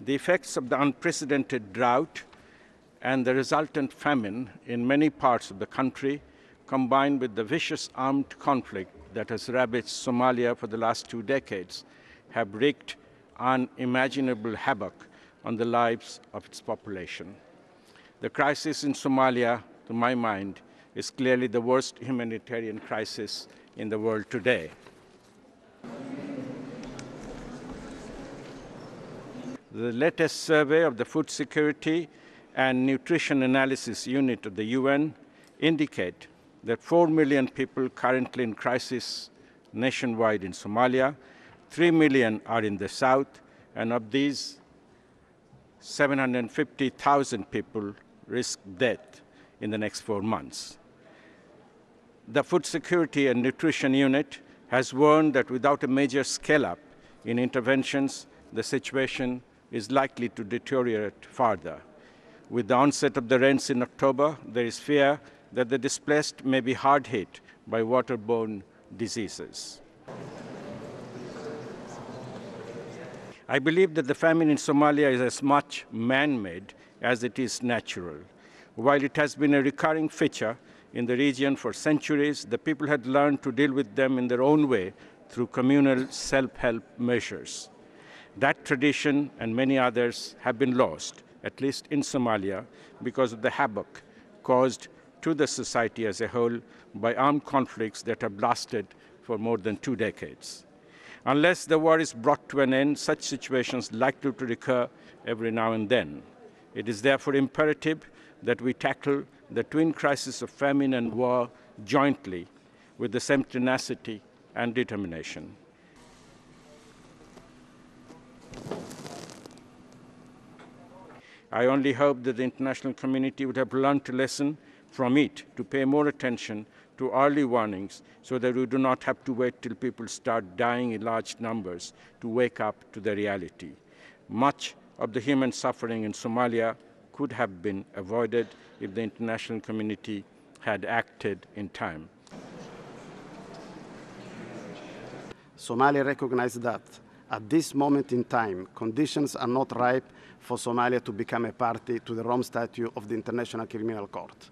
The effects of the unprecedented drought and the resultant famine in many parts of the country, combined with the vicious armed conflict that has ravaged Somalia for the last 2 decades, have wreaked unimaginable havoc on the lives of its population. The crisis in Somalia, to my mind, is clearly the worst humanitarian crisis in the world today. The latest survey of the Food Security and Nutrition Analysis Unit of the UN indicate that 4 million people currently in crisis nationwide in Somalia, 3 million are in the south, and of these, 750,000 people risk death in the next 4 months. The Food Security and Nutrition Unit has warned that without a major scale-up in interventions, the situation is likely to deteriorate further. With the onset of the rains in October, there is fear that the displaced may be hard hit by waterborne diseases. I believe that the famine in Somalia is as much man-made as it is natural. While it has been a recurring feature in the region for centuries, the people had learned to deal with them in their own way through communal self-help measures. That tradition and many others have been lost, at least in Somalia, because of the havoc caused to the society as a whole by armed conflicts that have lasted for more than 2 decades. Unless the war is brought to an end, such situations are likely to recur every now and then. It is therefore imperative that we tackle the twin crises of famine and war jointly with the same tenacity and determination. I only hope that the international community would have learned to listen from it, to pay more attention to early warnings so that we do not have to wait till people start dying in large numbers to wake up to the reality. Much of the human suffering in Somalia could have been avoided if the international community had acted in time. Somalia recognizes that at this moment in time, conditions are not ripe for Somalia to become a party to the Rome Statute of the International Criminal Court.